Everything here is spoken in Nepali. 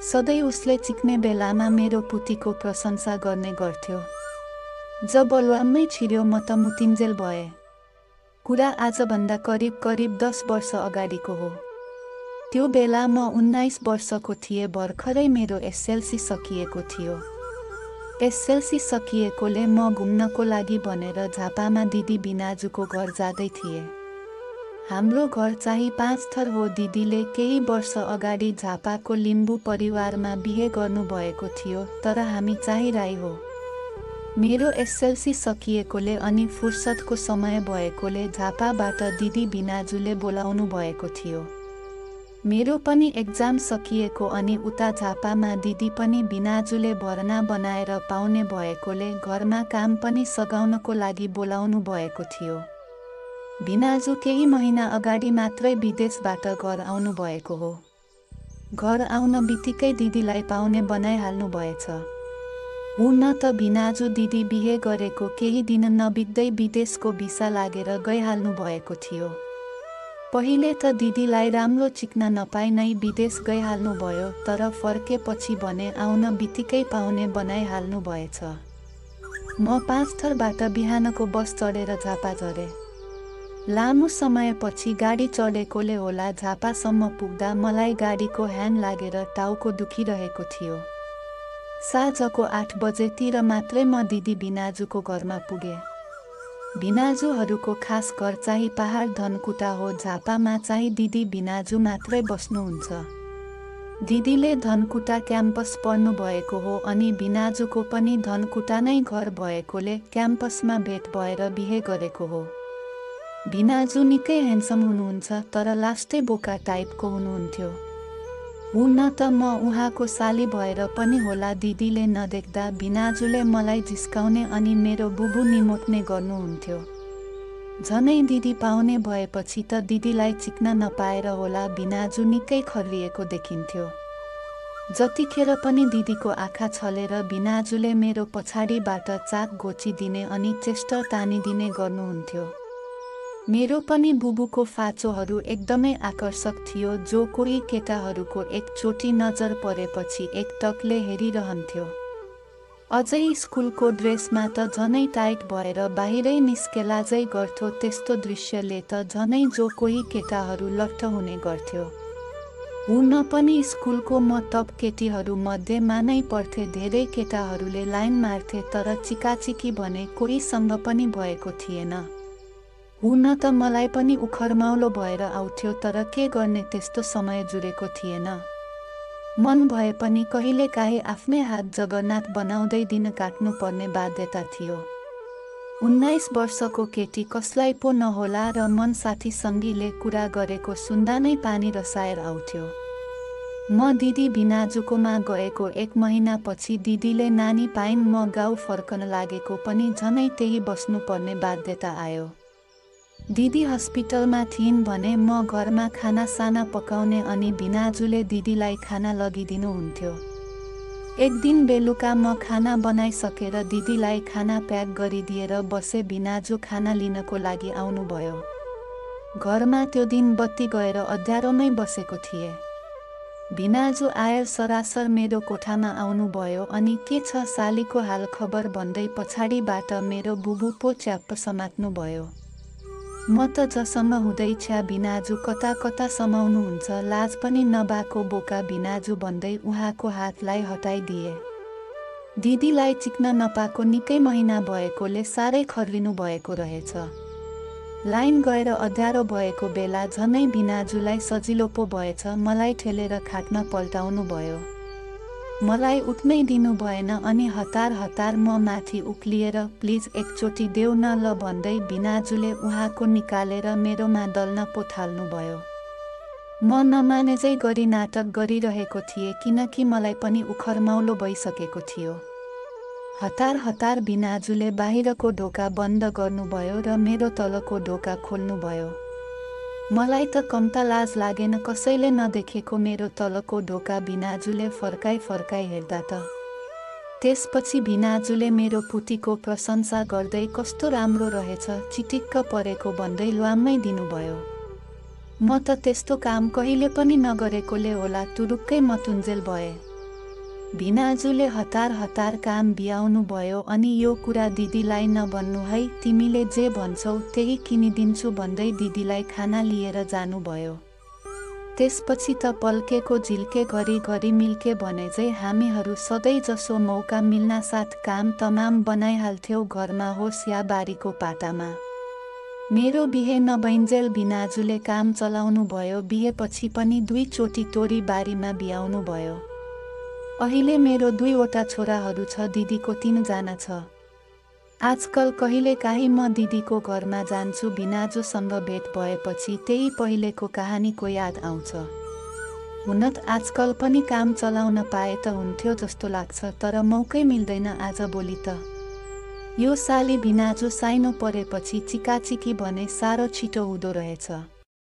सधैँ उसले चिक्ने बेलामा मेरो पुतीको प्रशंसा गर्ने गर्थ्यो। जब बलुवामै छिर्यो म त मुतिन्जेल भए। कुरा आजभन्दा करिब 10 वर्ष अगाडिको हो। त्यो बेला म 19 वर्षको थिएँ। भर्खरै मेरो एसएलसी सकिएको थियो। एसएलसी सकिएकोले म घुम्नको लागि भनेर झापामा दिदी बिनाजुको घर जाँदै थिएँ। हाम्रो घर चाहिँ 5 थर हो। दिदीले केही वर्ष अगाडि झापाको लिम्बू परिवारमा बिहे गर्नुभएको थियो, तर हामी चाहिँ राई हो। मेरो एसएलसी सकिएकोले अनि फुर्सदको समय भएकोले झापाबाट दिदी बिनाजुले बोलाउनु भएको थियो। मेरो पनि एक्जाम सकिएको अनि उता झापामा दिदी पनि बिनाजुले भर्ना बनाएर पाउने भएकोले घरमा काम पनि सघाउनको लागि बोलाउनु भएको थियो। बिनाजु केही महिना अगाडि मात्रै विदेशबाट घर आउनु भएको हो। घर आउन बित्तिकै दिदीलाई पाउने बनाइहाल्नु भएछ। हुन त बिनाजु दिदी बिहे गरेको केही दिन नबित्दै विदेशको भिसा लागेर गइहाल्नु भएको थियो। पहिले त दिदीलाई राम्रो चिक्न नपाई नै विदेश गइहाल्नु भयो, तर फर्केपछि भने आउन बित्तिकै पाउने बनाइहाल्नु भएछ। म 5 थरबाट बिहानको बस चढेर झापा झरेँ। लामो समयपछि गाडी चढेकोले होला झापासम्म पुग्दा मलाई गाडीको ह्यान्ड लागेर टाउको दुखिरहेको थियो। साँझको 8 बजेतिर मात्रै म दिदी बिनाजुको घरमा पुगेँ। बिनाजुहरूको खास घर चाहिँ पहाड धनकुटा हो। झापामा चाहिँ दिदी बिनाजु मात्रै बस्नुहुन्छ। दिदीले धनकुटा क्याम्पस पढ्नु भएको हो अनि बिनाजुको पनि धनकुटा नै घर भएकोले क्याम्पसमा भेट भएर बिहे गरेको हो। बिनाजु निकै ह्यान्डसम हुनुहुन्छ, तर लास्टै बोका टाइपको हुनुहुन्थ्यो। हुन त म उहाँको साली भएर पनि होला दिदीले नदेख्दा बिनाजुले मलाई जिस्काउने अनि मेरो बुबु निमोट्ने गर्नुहुन्थ्यो। झनै दिदी पाउने भएपछि त दिदीलाई चिक्न नपाएर होला बिनाजु निकै खर्रिएको देखिन्थ्यो। जतिखेर पनि दिदीको आँखा छलेर बिनाजुले मेरो पछाडिबाट चाक घोचिदिने अनि चेस्टर तानिदिने गर्नुहुन्थ्यो। मेरो पनि बुबुको फाचोहरू एकदमै आकर्षक थियो, जो कोही केटाहरूको एकचोटि नजर परेपछि एकटकले हेरिरहन्थ्यो। अझै स्कुलको ड्रेसमा त झनै टाइट भएर बाहिरै निस्केलाजै गर्थ्यो। त्यस्तो दृश्यले त झनै जो कोही केटाहरू लट्ठ हुने गर्थ्यो। हुन पनि स्कुलको म टप केटीहरूमध्येमा नै पर्थेँ। धेरै केटाहरूले लाइन मार्थे, तर चिकाचिकी भने कोहीसँग पनि भएको थिएन। हुन त मलाई पनि उखरमाउलो भएर आउँथ्यो, तर के गर्ने त्यस्तो समय जुरेको थिएन। मन भए पनि कहिलेकाहीँ आफ्नै हात जगन्नाथ बनाउँदै दिन काट्नु पर्ने बाध्यता थियो। 19 वर्षको केटी कसलाई पो नहोला र मन साथी सङ्गीले कुरा गरेको सुन्दा नै पानी रसाएर आउँथ्यो। म दिदी बिनाजुकोमा गएको 1 महिनापछि दिदीले नानी पाइन् म गाउँ फर्कन लागेको पनि झनै त्यही बस्नुपर्ने बाध्यता आयो। दिदी हस्पिटलमा थिइन् भने म घरमा खानासाना पकाउने अनि बिनाजुले दिदीलाई खाना लगिदिनुहुन्थ्यो। एक दिन बेलुका म खाना बनाइसकेर दिदीलाई खाना प्याक गरिदिएर बसे। बिनाजु खाना लिनको लागि आउनुभयो। घरमा त्यो दिन बत्ती गएर अँध्यारोमै बसेको थिएँ। बिनाजु आएर सरासर मेरो कोठामा आउनुभयो अनि के छ सालीको हाल खबर भन्दै पछाडिबाट मेरो बुबु पो च्याप्प समात्नुभयो। म त जसम्म हुँदै छ्या बिनाजु कता कता समाउनुहुन्छ, लाज पनि नबाको बोका बिनाजु भन्दै उहाँको हातलाई हटाइदिए। दिदीलाई चिक्न नपाएको निकै महिना भएकोले साह्रै खर्रिनु भएको रहेछ। लाइन गएर अँध्यारो भएको बेला झनै बिनाजुलाई सजिलो पो भएछ। मलाई ठेलेर खाटमा पल्टाउनु भयो। मलाई उठ्नै दिनु भएन अनि हतार हतार म माथि उक्लिएर प्लिज एकचोटि देऊ न ल भन्दै बिनाजुले उहाँको निकालेर मेरोमा दल्न पो थाल्नुभयो। म नमानेजै गरी नाटक गरिरहेको थिएँ, किनकि मलाई पनि उखरमाउलो भइसकेको थियो। हतार हतार बिनाजुले बाहिरको ढोका बन्द गर्नुभयो र मेरो तलको ढोका खोल्नुभयो। मलाई त कम्ता लाज लागेन कसैले नदेखेको मेरो तलको ढोका बिनाजुले फर्काई फर्काई हेर्दा त। त्यसपछि बिनाजुले मेरो पुतीको प्रशंसा गर्दै कस्तो राम्रो रहेछ, चिटिक्क परेको भन्दै ल्वाम्मै दिनुभयो। म त त्यस्तो काम कहिले पनि नगरेकोले होला तुरुक्कै मतुन्जेल भए। भिनाजुले हतार हतार काम बियाउनु भयो अनि यो कुरा दिदीलाई नभन्नु है, तिमीले जे भन्छौ त्यही किनिदिन्छु भन्दै दिदीलाई खाना लिएर जानुभयो। त्यसपछि त पल्केको झिल्के घरी मिल्के भने चाहिँ हामीहरू सधैँ जसो मौका मिल्नासाथ काम तमाम बनाइहाल्थ्यौ, घरमा होस् या बारीको पाटामा। मेरो बिहे नभइन्जेल भिनाजुले काम चलाउनु भयो। बिहेपछि पनि 2 चोटि तोरी बारीमा बियाउनु भयो। अहिले मेरो 2वटा छोराहरू छ, दिदीको 3 जना छ। आजकल कहिलेकाहीँ म दिदीको घरमा जान्छु। भिनाजुसँग भेट भएपछि त्यही पहिलेको कहानीको याद आउँछ। हुन त आजकल पनि काम चलाउन पाए त हुन्थ्यो जस्तो लाग्छ, तर मौकै मिल्दैन आजभोलि त। यो साली भिनाजु साइनो परेपछि चिकाचिकी भने साह्रो छिटो हुँदो रहेछ।